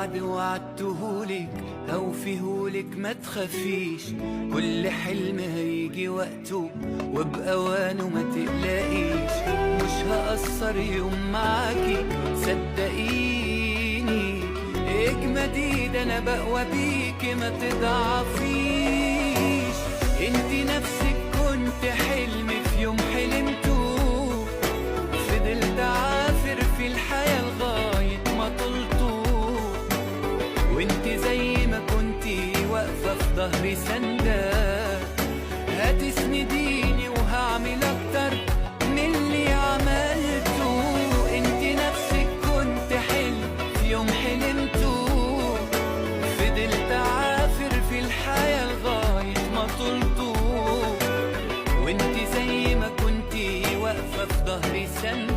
وعد وعدتهولك هوفيهولك ما تخافيش، كل حلم هيجي وقته وبأوانه ما تقلقيش. مش هقصر يوم معاكي صدقيني، اجمدي ده انا بقوى بيكي ما تضعفيش. انتي نفسك كنت حلم في يوم حلمته، فضلت عافر في الحياة لغاية ما طلته. وانتي زي ما كنتي واقفة في ظهري سندة، هتسنديني وهعمل اكتر من اللي عملته. انتي نفسك كنت حلم في يوم حلمته، فضلت عافر في الحياة لغاية ما طلته. وانتي زي ما كنتي واقفة في ظهري سندة،